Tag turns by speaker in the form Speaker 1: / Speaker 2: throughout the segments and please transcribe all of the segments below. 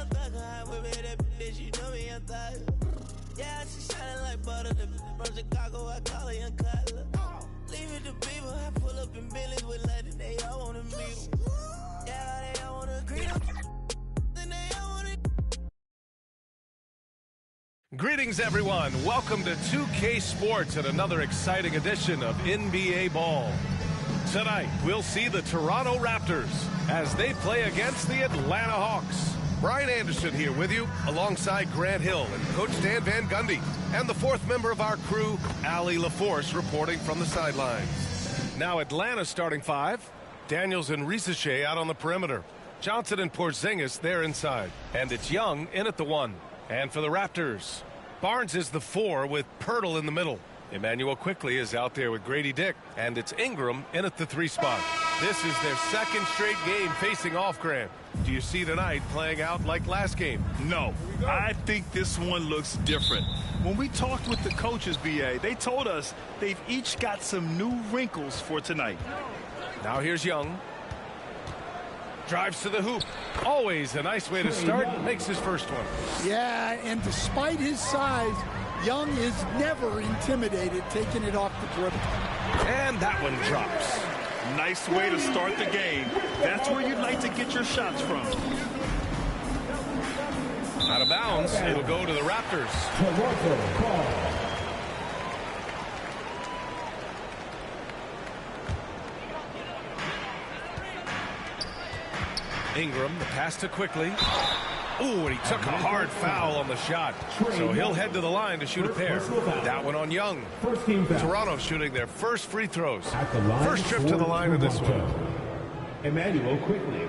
Speaker 1: young thug, I whip it that bitch, you know me, young thug. Yeah, she shining like butter, the from Chicago, I call her young Cutler. Leave it to people, I pull up in Billy's with London, they all wanna meet. Yeah, they all wanna agree, then they all wanna.
Speaker 2: Greetings, everyone. Welcome to 2K Sports and another exciting edition of NBA Ball. Tonight, we'll see the Toronto Raptors as they play against the Atlanta Hawks. Brian Anderson here with you, alongside Grant Hill and Coach Dan Van Gundy, and the fourth member of our crew, Allie LaForce, reporting from the sidelines. Now, Atlanta's starting five. Daniels and Risache out on the perimeter. Johnson and Porzingis, they're inside. And it's Young in at the 1. And for the Raptors, Barnes is the 4 with Pirtle in the middle. Emmanuel Quickley is out there with Grady Dick, and it's Ingram in at the 3 spot. This is their second straight game facing off, Grant. Do you see tonight playing out like last game?
Speaker 3: No, I think this one looks different. When we talked with the coaches, BA, they told us they've each got some new wrinkles for tonight.
Speaker 2: Now here's Young. Drives to the hoop. Always a nice way to start. Makes his first one.
Speaker 4: Yeah, and despite his size, Young is never intimidated taking it off the dribble.
Speaker 2: And that one drops.
Speaker 3: Nice way to start the game. That's where you'd like to get your shots from.
Speaker 2: Out of bounds. It'll go to the Raptors. Ingram, the pass to Quickley. Ooh, and he took a hard foul on the shot. So he'll head to the line to shoot a pair. That one on Young. Toronto shooting their first free throws. First trip to the line in this one.
Speaker 5: Emmanuel Quickley.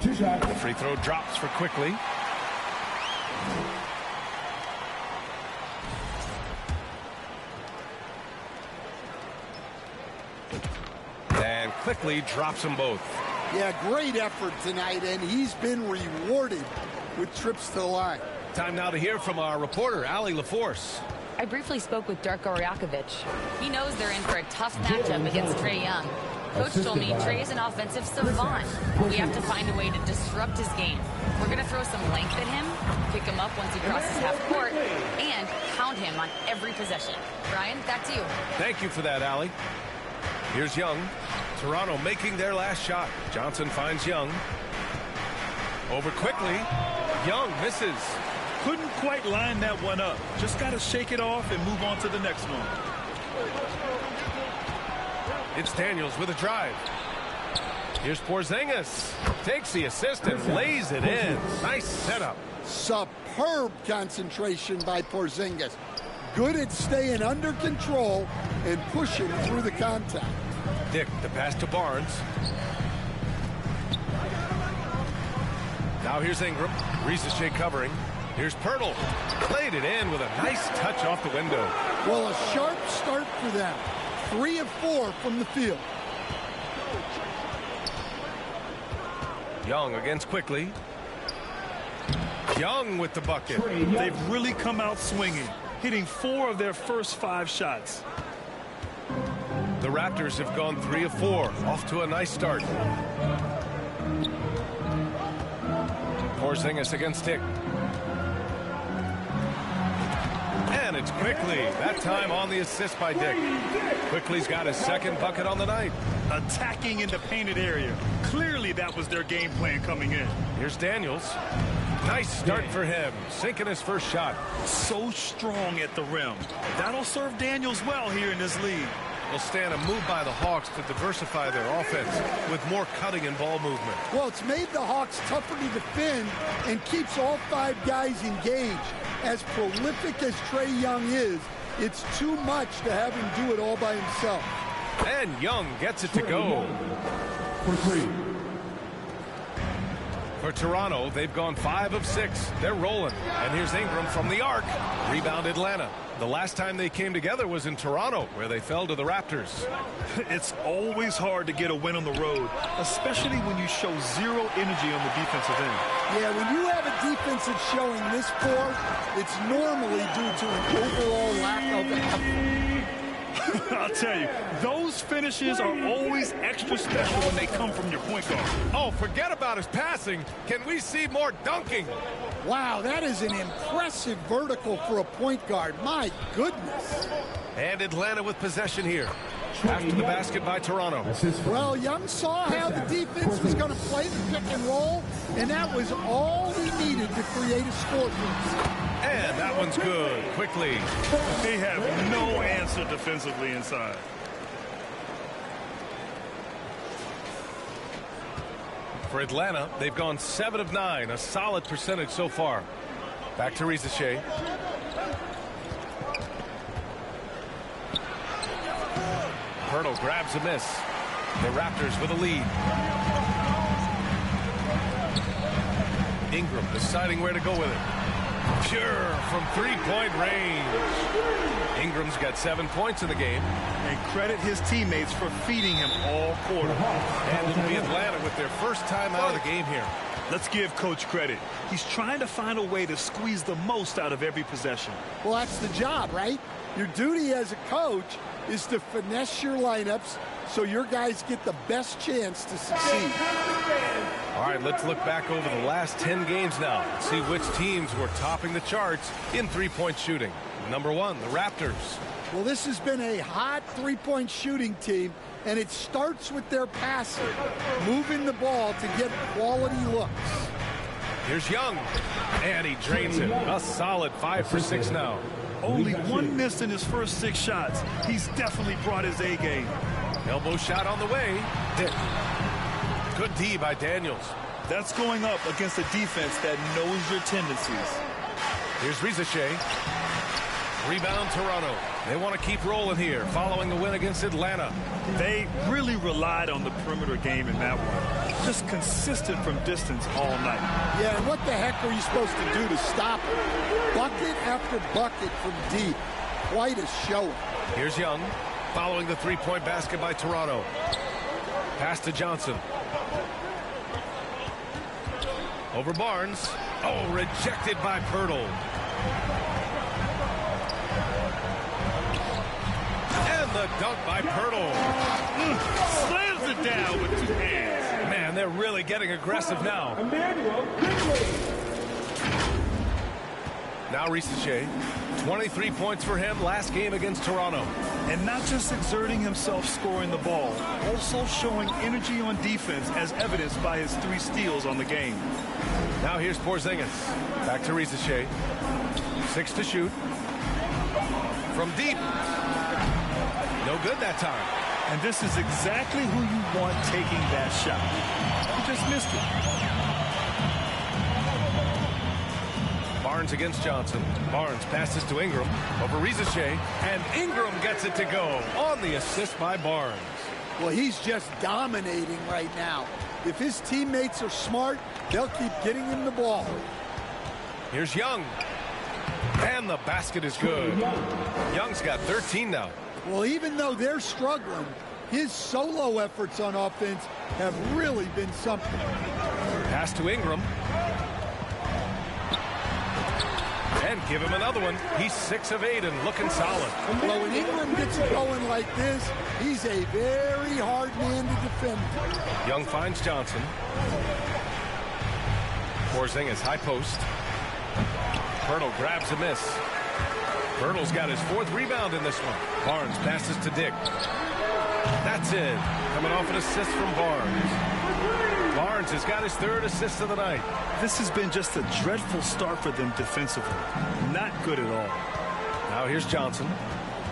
Speaker 5: 2 shots.
Speaker 2: The free throw drops for Quickley. And Quickley drops them both.
Speaker 4: Yeah, great effort tonight, and he's been rewarded with trips to the line.
Speaker 2: Time now to hear from our reporter, Allie LaForce.
Speaker 6: I briefly spoke with Darko Rajakovic. He knows they're in for a tough matchup against Trae Young. Coach told me Trae is an offensive savant. We have to find a way to disrupt his game. We're going to throw some length at him, pick him up once he crosses half court, and pound him on every possession. Brian, back to you.
Speaker 2: Thank you for that, Allie. Here's Young. Toronto making their last shot. Johnson finds Young. Over Quickley. Young misses.
Speaker 3: Couldn't quite line that one up. Just got to shake it off and move on to the next one.
Speaker 2: It's Daniels with a drive. Here's Porzingis. Takes the assist and lays it in. Nice setup.
Speaker 4: Superb concentration by Porzingis. Good at staying under control and pushing through the contact.
Speaker 2: Dick, the pass to Barnes. Now here's Ingram. Risache covering. Here's Pirtle. Played it in with a nice touch off the window.
Speaker 4: Well, a sharp start for them. 3 of 4 from the field.
Speaker 2: Young against Quickley. Young with the bucket.
Speaker 3: They've really come out swinging, hitting 4 of their first 5 shots.
Speaker 2: The Raptors have gone 3 of 4. Off to a nice start. Porzingis against Dick. And it's Quickley. That time on the assist by Dick. Quickley's got his second bucket on the night.
Speaker 3: Attacking in the painted area. Clearly that was their game plan coming in.
Speaker 2: Here's Daniels. Nice start for him. Sinking his first shot.
Speaker 3: So strong at the rim. That'll serve Daniels well here in this league.
Speaker 2: Will stand a move by the Hawks to diversify their offense with more cutting and ball movement.
Speaker 4: Well, it's made the Hawks tougher to defend and keeps all 5 guys engaged. As prolific as Trae Young is, it's too much to have him do it all by himself.
Speaker 2: And Young gets it to go.
Speaker 5: For 3.
Speaker 2: For Toronto, they've gone 5 of 6. They're rolling. And here's Ingram from the arc. Rebound Atlanta. The last time they came together was in Toronto, where they fell to the Raptors.
Speaker 3: It's always hard to get a win on the road, especially when you show 0 energy on the defensive end.
Speaker 4: Yeah, when you have a defense that's showing this poor, it's normally due to an overall lack of effort.
Speaker 3: I'll tell you, those finishes are always extra special when they come from your point guard.
Speaker 2: Oh, forget about his passing. Can we see more dunking?
Speaker 4: Wow, that is an impressive vertical for a point guard. My goodness.
Speaker 2: And Atlanta with possession here. After the basket by Toronto.
Speaker 4: Well, Young saw how the defense was going to play the pick and roll, and that was all he needed to create a score for himself.
Speaker 2: And that one's good. Quickly.
Speaker 3: They have no answer defensively inside.
Speaker 2: For Atlanta, they've gone 7 of 9, a solid percentage so far. Back to Rizachet. Hurdle grabs a miss. The Raptors with a lead. Ingram deciding where to go with it. Pure from three-point range. Ingram's got 7 points in the game.
Speaker 3: And credit his teammates for feeding him all quarter.
Speaker 2: And it'll be Atlanta with their first time out of the game here.
Speaker 3: Let's give Coach credit. He's trying to find a way to squeeze the most out of every possession.
Speaker 4: Well, that's the job, right? Your duty as a coach is to finesse your lineups so your guys get the best chance to succeed.
Speaker 2: All right, let's look back over the last 10 games now and see which teams were topping the charts in three-point shooting. Number 1, the Raptors.
Speaker 4: Well, this has been a hot three-point shooting team, and it starts with their passing, moving the ball to get quality looks.
Speaker 2: Here's Young, and he drains it. A solid 5 for 6 now.
Speaker 3: Only 1 miss in his first 6 shots. He's definitely brought his A game.
Speaker 2: Elbow shot on the way. Good D by Daniels.
Speaker 3: That's going up against a defense that knows your tendencies.
Speaker 2: Here's Rizachet. Rebound Toronto. They want to keep rolling here following the win against Atlanta.
Speaker 3: They really relied on the perimeter game in that one. Just consistent from distance all night.
Speaker 4: Yeah, and what the heck are you supposed to do to stop it? Bucket after bucket from deep. Quite a showing.
Speaker 2: Here's Young following the three-point basket by Toronto. Pass to Johnson. Over Barnes. Oh, rejected by Pirtle. And the dunk by Pirtle.
Speaker 3: Slams it down with 2 hands.
Speaker 2: Man, they're really getting aggressive now. Now Rizachet. 23 points for him last game against Toronto.
Speaker 3: And not just exerting himself scoring the ball, also showing energy on defense as evidenced by his 3 steals on the game.
Speaker 2: Now here's Porzingis. Back to Rizachet. 6 to shoot. From deep. No good that time.
Speaker 3: And this is exactly who you want taking that shot. He just missed it.
Speaker 2: Barnes against Johnson. Barnes passes to Ingram. Over Rizachet. And Ingram gets it to go on the assist by Barnes.
Speaker 4: Well, he's just dominating right now. If his teammates are smart, they'll keep getting him the ball.
Speaker 2: Here's Young. And the basket is good. Young's got 13 now.
Speaker 4: Well, even though they're struggling, his solo efforts on offense have really been something.
Speaker 2: Pass to Ingram. And give him another one. He's 6 of 8 and looking solid.
Speaker 4: Well, when Ingram gets it going like this, he's a very hard man to defend.
Speaker 2: Young finds Johnson. Porzingis high post. Pirtle grabs a miss. Pirtle's got his 4th rebound in this one. Barnes passes to Dick. That's it. Coming off an assist from Barnes. Barnes has got his 3rd assist of the night.
Speaker 3: This has been just a dreadful start for them defensively. Not good at all.
Speaker 2: Now here's Johnson.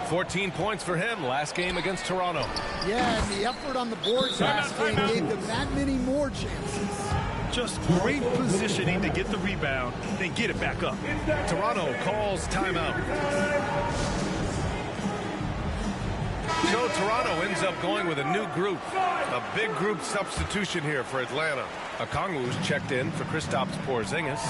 Speaker 2: 14 points for him last game against Toronto.
Speaker 4: Yeah, and the effort on the boards last game gave them that many more chances.
Speaker 3: Just great positioning to get the rebound, then get it back up.
Speaker 2: Toronto calls timeout. So Toronto ends up going with a new group. A big group substitution here for Atlanta. Okongwu's checked in for Kristaps Porzingis.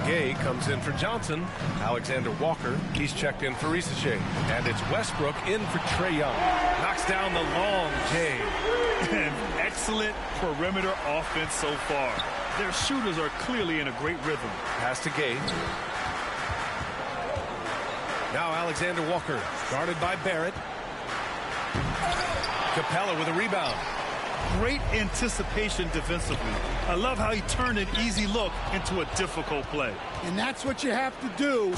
Speaker 2: Gay comes in for Johnson. Alexander Walker, he's checked in for Rizachet. And it's Westbrook in for Trae Young. Knocks down the long J.
Speaker 3: And excellent perimeter offense so far. Their shooters are clearly in a great rhythm.
Speaker 2: Pass to Gay. Now Alexander Walker, guarded by Barrett. Capella with a rebound.
Speaker 3: Great anticipation defensively. I love how he turned an easy look into a difficult play.
Speaker 4: And that's what you have to do.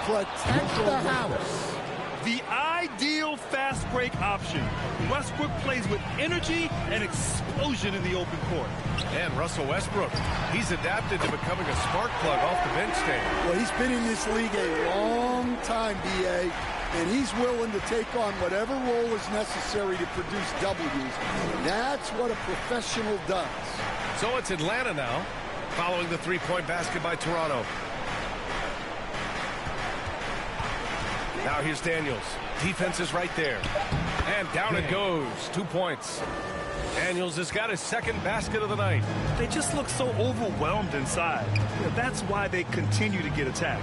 Speaker 4: Protect the house.
Speaker 3: The ideal fast break option. Westbrook plays with energy and explosion in the open court.
Speaker 2: And Russell Westbrook, he's adapted to becoming a spark plug off the bench stand.
Speaker 4: Well, he's been in this league a long time, B.A., and he's willing to take on whatever role is necessary to produce W's. That's what a professional does.
Speaker 2: So it's Atlanta now, following the three-point basket by Toronto. Now here's Daniels. Defense is right there. And down it goes. 2 points. Daniels has got his second basket of the night.
Speaker 3: They just look so overwhelmed inside. That's why they continue to get attacked.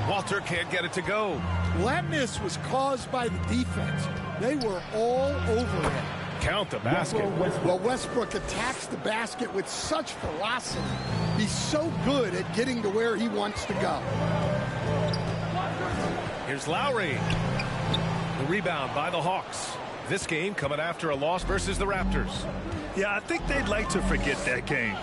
Speaker 2: Walter can't get it to go.
Speaker 4: Well, that miss was caused by the defense. They were all over him.
Speaker 2: Count the basket.
Speaker 4: Well, Westbrook attacks the basket with such ferocity. He's so good at getting to where he wants to go.
Speaker 2: Here's Lowry. The rebound by the Hawks. This game coming after a loss versus the Raptors.
Speaker 3: Yeah, I think they'd like to forget that game.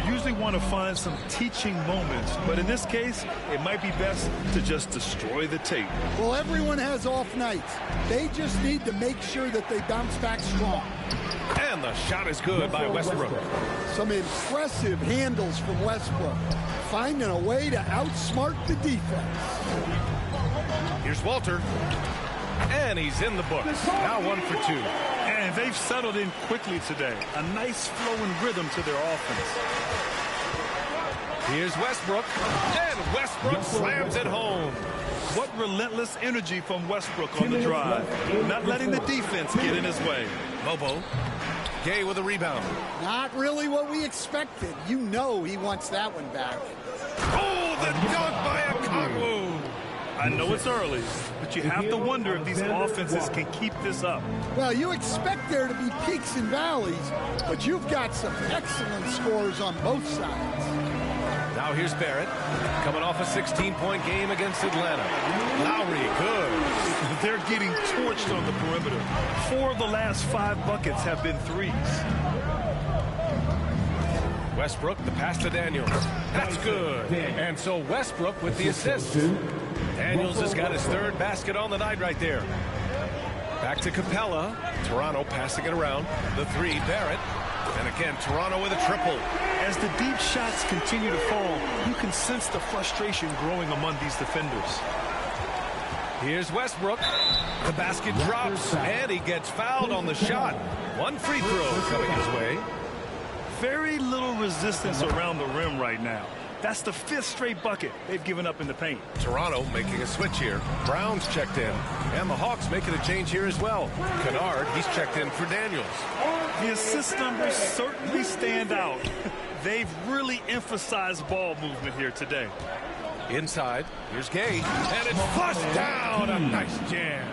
Speaker 3: You usually want to find some teaching moments, but in this case, it might be best to just destroy the tape.
Speaker 4: Well, everyone has off nights. They just need to make sure that they bounce back strong.
Speaker 2: And the shot is good by Westbrook.
Speaker 4: Some impressive handles from Westbrook, finding a way to outsmart the defense.
Speaker 2: Here's Walter. And he's in the books. Now 1 for 2.
Speaker 3: And they've settled in quickly today. A nice flowing rhythm to their offense.
Speaker 2: Here's Westbrook. And Westbrook slams it home.
Speaker 3: What relentless energy from Westbrook on the drive. Not letting the defense get in his way.
Speaker 2: Bobo. Gay with a rebound.
Speaker 4: Not really what we expected. You know he wants that one back.
Speaker 2: Oh, the dunk by Okongwu.
Speaker 3: I know it's early, but you have to wonder if these offenses can keep this up.
Speaker 4: Well, you expect there to be peaks and valleys, but you've got some excellent scores on both sides.
Speaker 2: Now here's Barrett, coming off a 16-point game against Atlanta. Lowry, good.
Speaker 3: They're getting torched on the perimeter. 4 of the last 5 buckets have been threes.
Speaker 2: Westbrook, the pass to Daniels. That's good. And so Westbrook with the assist. Daniels has got his third basket on the night right there. Back to Capella. Toronto passing it around. The three, Barrett. And again, Toronto with a triple.
Speaker 3: As the deep shots continue to fall, you can sense the frustration growing among these defenders.
Speaker 2: Here's Westbrook. The basket drops, and he gets fouled on the shot. 1 free throw coming his way.
Speaker 3: Very little resistance around the rim right now. That's the 5th straight bucket they've given up in the paint.
Speaker 2: Toronto making a switch here. Brown's checked in. And the Hawks making a change here as well. Kennard, he's checked in for Daniels.
Speaker 3: The assist numbers certainly stand out. They've really emphasized ball movement here today.
Speaker 2: Inside, here's Gay. And it's flushed down. A nice jam.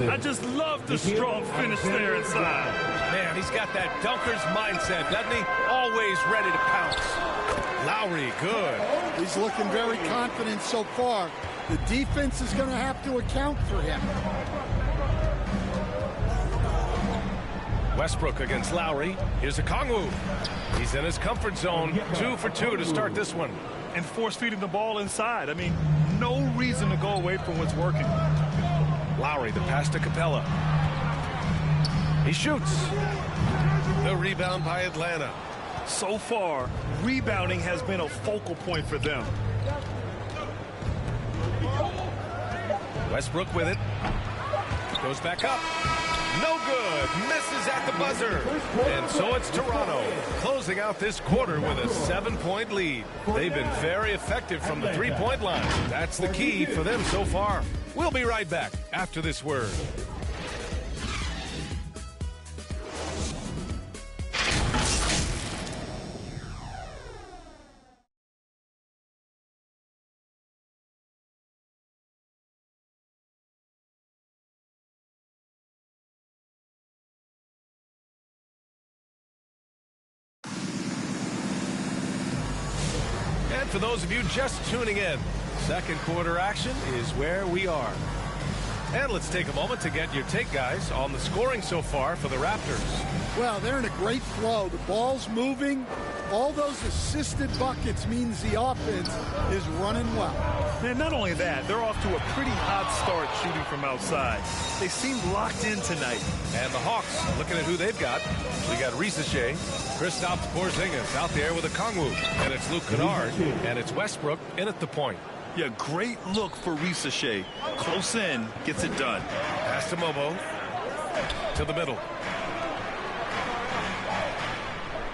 Speaker 3: I just love the strong finish there inside.
Speaker 2: Man, he's got that dunker's mindset, doesn't he? Always ready to pounce. Lowry, good.
Speaker 4: He's looking very confident so far. The defense is going to have to account for him.
Speaker 2: Westbrook against Lowry. Here's Okongwu. He's in his comfort zone. 2 for 2 to start this one.
Speaker 3: And force feeding the ball inside. I mean, no reason to go away from what's working.
Speaker 2: Lowry, the pass to Capella. He shoots. The rebound by Atlanta.
Speaker 3: So far, rebounding has been a focal point for them.
Speaker 2: Westbrook with it. Goes back up. No good. Misses at the buzzer. And so it's Toronto closing out this quarter with a 7-point lead. They've been very effective from the three-point line. That's the key for them so far. We'll be right back after this word. And for those of you just tuning in, second quarter action is where we are. And let's take a moment to get your take, guys, on the scoring so far for the Raptors.
Speaker 4: Well, they're in a great flow. The ball's moving. All those assisted buckets means the offense is running well.
Speaker 3: And not only that, they're off to a pretty hot start shooting from outside. They seem locked in tonight.
Speaker 2: And the Hawks, looking at who they've got. We got Ricochet, Kristaps Porzingis out there with a Kongwu. And it's Luke Kennard, and it's Westbrook in at the point.
Speaker 3: Yeah, great look for Ricochet. Close in, gets it done.
Speaker 2: Pass to Mobo. To the middle.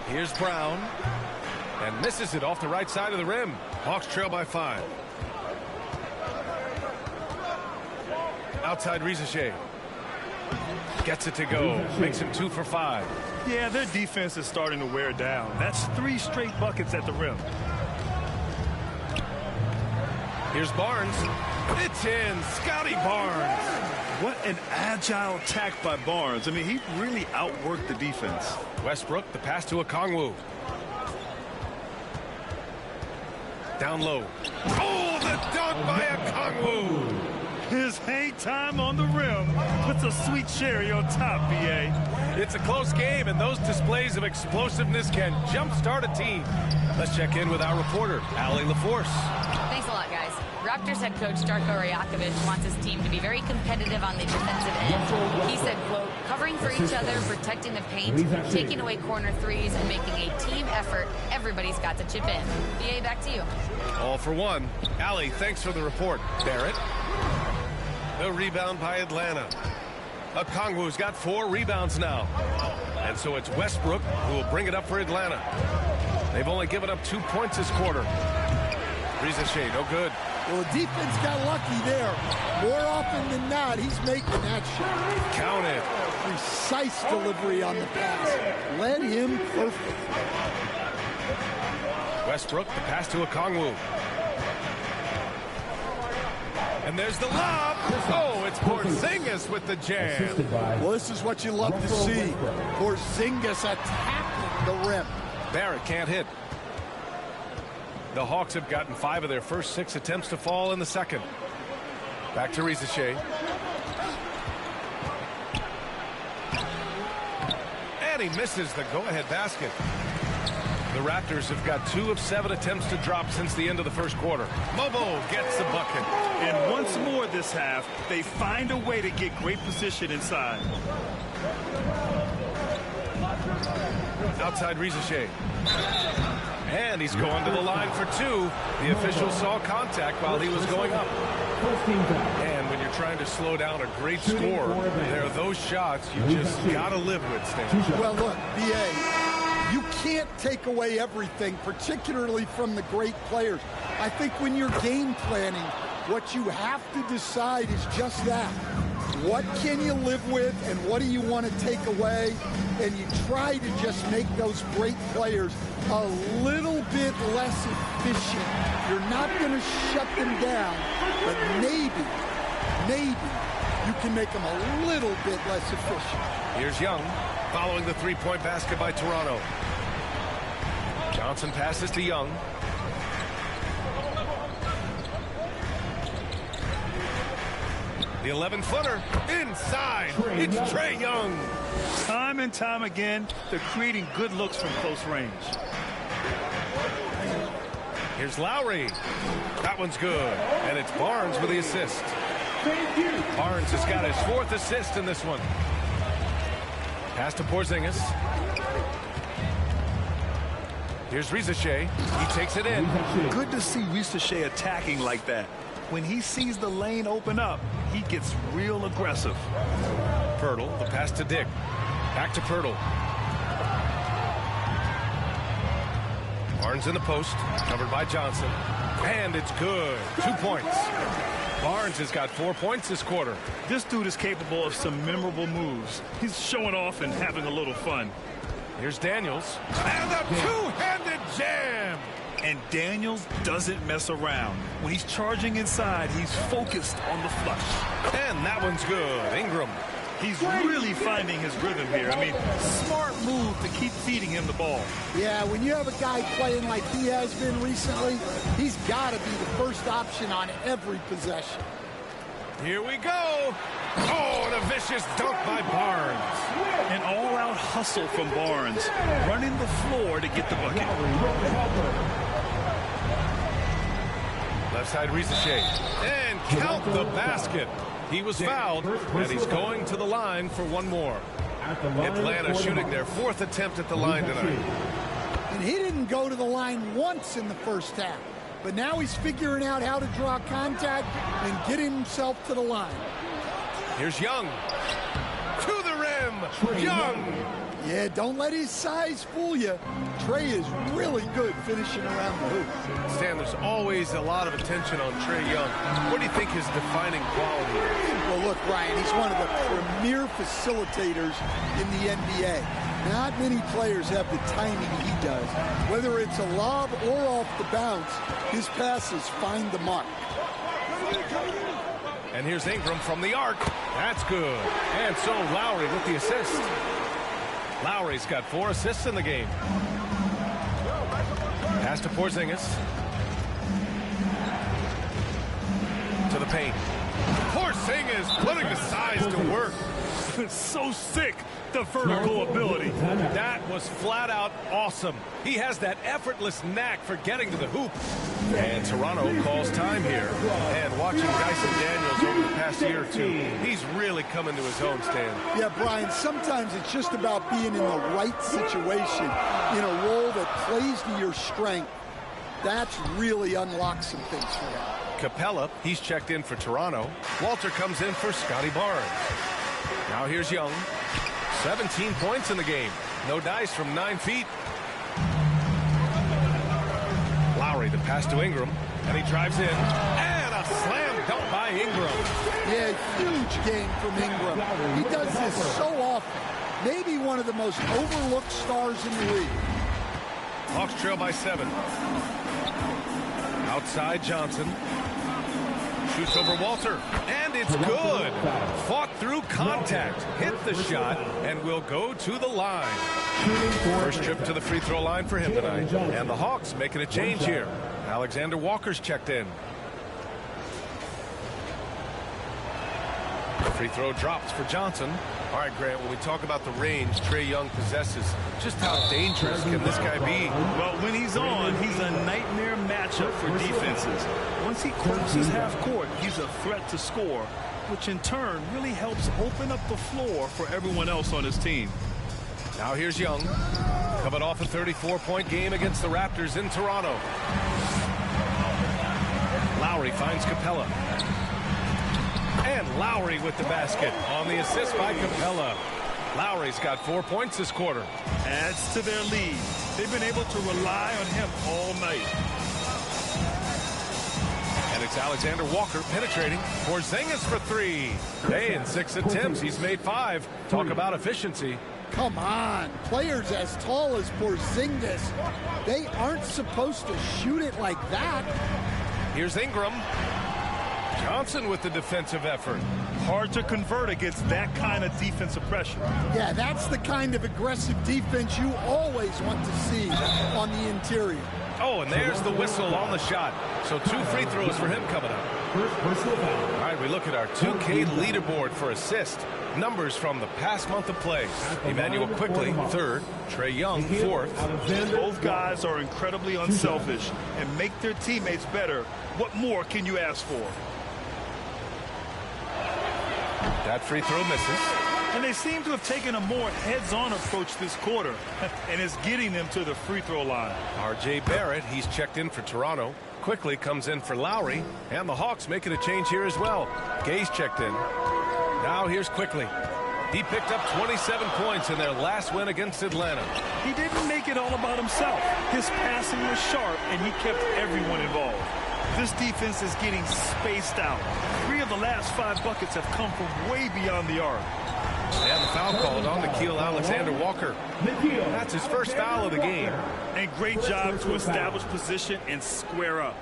Speaker 2: Here's Brown. And misses it off the right side of the rim. Hawks trail by 5. Outside Ricochet. Gets it to go. Makes him 2 for 5.
Speaker 3: Yeah, their defense is starting to wear down. That's 3 straight buckets at the rim.
Speaker 2: Here's Barnes. It's in. Scotty Barnes.
Speaker 3: What an agile attack by Barnes. I mean, he really outworked the defense.
Speaker 2: Westbrook, the pass to a Kongwu. Down low. Oh, the dunk by a Kongwu.
Speaker 3: His hang time on the rim puts a sweet cherry on top, B.A.
Speaker 2: It's a close game, and those displays of explosiveness can jumpstart a team. Let's check in with our reporter, Allie LaForce.
Speaker 6: Thanks a lot, guys. Raptors head coach Darko Rajakovic wants his team to be very competitive on the defensive end. He said, quote, covering for each other, protecting the paint, taking away corner threes, and making a team effort. Everybody's got to chip in. BA, back to you.
Speaker 2: All for one. Allie, thanks for the report. Barrett. The rebound by Atlanta. Okongwu's got 4 rebounds now. And so it's Westbrook who will bring it up for Atlanta. They've only given up 2 points this quarter. Ricochet, no good.
Speaker 4: Well, the defense got lucky there. More often than not, he's making that shot.
Speaker 2: Count it.
Speaker 4: Precise delivery on the pass. Led him perfect.
Speaker 2: Westbrook, the pass to Okongwu. And there's the lob. Oh, it's Porzingis with the jam.
Speaker 4: Well, this is what you love to see. Porzingis attacking the rim.
Speaker 2: Barrett can't hit. The Hawks have gotten 5 of their first 6 attempts to fall in the second. Back to Ricochet. And he misses the go-ahead basket. The Raptors have got 2 of 7 attempts to drop since the end of the first quarter. Mobo gets the bucket.
Speaker 3: And once more this half, they find a way to get great position inside.
Speaker 2: Outside Ricochet. And he's going to the line for 2. The official saw contact while he was going up. And when you're trying to slow down a great score, there are those shots you just got to live with, Stan.
Speaker 4: Well, look, B.A., you can't take away everything, particularly from the great players. I think when you're game planning, what you have to decide is just that. What can you live with and what do you want to take away? And you try to just make those great players a little bit less efficient. You're not going to shut them down, but maybe you can make them a little bit less efficient.
Speaker 2: Here's Young following the three-point basket by Toronto. Johnson passes to Young. The 11-footer inside. It's Trae Young.
Speaker 3: Time and time again, they're creating good looks from close range.
Speaker 2: Here's Lowry. That one's good. And it's Barnes with the assist. Barnes has got his 4th assist in this one. Pass to Porzingis. Here's Ricochet. He takes it in.
Speaker 3: Good to see Ricochet attacking like that. When he sees the lane open up, he gets real aggressive.
Speaker 2: Pirtle, the pass to Dick. Back to Pirtle. Barnes in the post, covered by Johnson. And it's good. 2 points. Barnes has got 4 points this quarter.
Speaker 3: This dude is capable of some memorable moves. He's showing off and having a little fun.
Speaker 2: Here's Daniels. And a two-handed jam.
Speaker 3: And Daniels doesn't mess around. When he's charging inside, he's focused on the flush.
Speaker 2: And that one's good. Ingram.
Speaker 3: He's really finding his rhythm here. I mean, smart move to keep feeding him the ball.
Speaker 4: Yeah, when you have a guy playing like he has been recently, he's got to be the first option on every possession.
Speaker 2: Here we go. Oh, and a vicious dunk by Barnes.
Speaker 3: An all-out hustle from Barnes, running the floor to get the bucket.
Speaker 2: Left side ricochet. And count the basket. He was fouled, and he's going to the line for one more. Atlanta shooting their 4th attempt at the line tonight.
Speaker 4: And he didn't go to the line once in the first half. But now he's figuring out how to draw contact and get himself to the line.
Speaker 2: Here's Young. To the rim. Young.
Speaker 4: Yeah, don't let his size fool you. Trey is really good finishing around the hoop.
Speaker 2: Stan, there's always a lot of attention on Trey Young. What do you think his defining quality is?
Speaker 4: Well, look, Ryan, he's one of the premier facilitators in the NBA. Not many players have the timing he does. Whether it's a lob or off the bounce, his passes find the mark.
Speaker 2: And here's Ingram from the arc. That's good. And so Lowry with the assist. Lowry's got 4 assists in the game. Pass to Porzingis. To the paint. Porzingis putting the size to work.
Speaker 3: So sick, the vertical ability.
Speaker 2: That was flat out awesome. He has that effortless knack for getting to the hoop. And Toronto calls time here. And watching Dyson Daniels over the past year or two, he's really coming to his own, Stan.
Speaker 4: Yeah, Brian, sometimes it's just about being in the right situation, in a role that plays to your strength. That's really unlocked some things for him.
Speaker 2: Capella, he's checked in for Toronto. Walter comes in for Scotty Barnes. Now here's Young. 17 points in the game. No dice from 9 feet. Lowry, the pass to Ingram. And he drives in. And a slam dunk by Ingram.
Speaker 4: Yeah, huge game from Ingram. He does this so often. Maybe one of the most overlooked stars in the league.
Speaker 2: Hawks trail by 7. Outside Johnson. Shoots over Walter. And it's good. Fought through contact. Hit the shot. And will go to the line. First trip to the free throw line for him tonight. And the Hawks making a change here. Alexander Walker's checked in. Free throw drops for Johnson. All right, Grant, when we talk about the range Trey Young possesses, just how dangerous can this guy be?
Speaker 3: Well, when he's on, he's a nightmare matchup for defenses. Once he crosses half court, he's a threat to score, which in turn really helps open up the floor for everyone else on his team.
Speaker 2: Now here's Young, coming off a 34-point game against the Raptors in Toronto. Lowry finds Capella. And Lowry with the basket on the assist by Capella. Lowry's got 4 points this quarter.
Speaker 3: Adds to their lead. They've been able to rely on him all night.
Speaker 2: And it's Alexander Walker penetrating. Porzingis for 3. Hey, in 6 attempts, he's made 5. Talk about efficiency.
Speaker 4: Come on, players as tall as Porzingis, they aren't supposed to shoot it like that.
Speaker 2: Here's Ingram. Johnson with the defensive effort.
Speaker 3: Hard to convert against that kind of defensive pressure.
Speaker 4: Yeah, that's the kind of aggressive defense you always want to see on the interior.
Speaker 2: Oh, and there's the whistle on the shot. So 2 free throws for him coming up. All right, we look at our 2K leaderboard for assist. Numbers from the past month of play. Emmanuel Quickly, 3rd. Trey Young, 4th.
Speaker 3: Both guys are incredibly unselfish and make their teammates better. What more can you ask for?
Speaker 2: That free throw misses.
Speaker 3: And they seem to have taken a more heads-on approach this quarter, and it's getting them to the free throw line.
Speaker 2: R.J. Barrett, he's checked in for Toronto. Quickly comes in for Lowry, and the Hawks making a change here as well. Gay's checked in. Now here's Quickly. He picked up 27 points in their last win against Atlanta.
Speaker 3: He didn't make it all about himself. His passing was sharp, and he kept everyone involved. This defense is getting spaced out. 3 of the last 5 buckets have come from way beyond the arc.
Speaker 2: And the foul called on Nickeil Alexander-Walker. That's his first foul of the game.
Speaker 3: And great job to establish position and square up.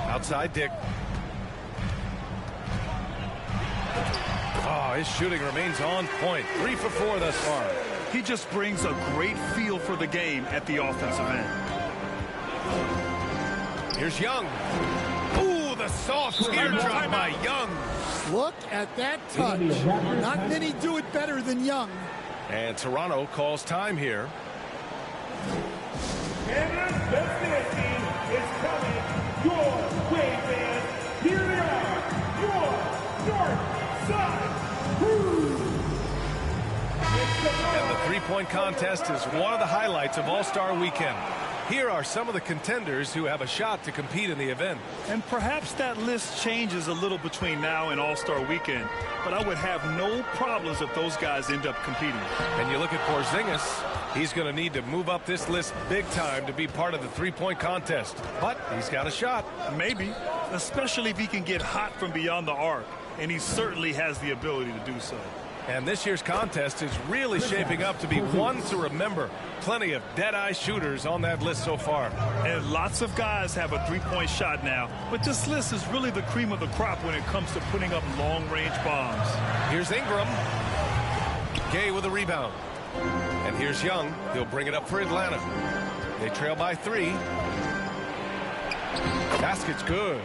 Speaker 2: Outside Dick. Oh, his shooting remains on point. 3 for 4 thus far.
Speaker 3: He just brings a great feel for the game at the offensive end.
Speaker 2: Here's Young. Ooh, a soft teardrop by Young.
Speaker 4: Look at that touch. Not many do it better than Young.
Speaker 2: And Toronto calls time here.
Speaker 5: Canada's best dance team is coming your way, fans. Here they are, your North Side Crew.
Speaker 2: And the three-point contest is one of the highlights of All-Star Weekend. Here are some of the contenders who have a shot to compete in the event.
Speaker 3: And perhaps that list changes a little between now and All-Star Weekend, but I would have no problems if those guys end up competing.
Speaker 2: And you look at Porzingis, he's going to need to move up this list big time to be part of the three-point contest. But he's got a shot.
Speaker 3: Maybe, especially if he can get hot from beyond the arc, and he certainly has the ability to do so.
Speaker 2: And this year's contest is really shaping up to be one to remember. Plenty of dead-eye shooters on that list so far.
Speaker 3: And lots of guys have a three-point shot now, but this list is really the cream of the crop when it comes to putting up long-range bombs.
Speaker 2: Here's Ingram. Gay with a rebound. And here's Young. He'll bring it up for Atlanta. They trail by 3. Basket's good.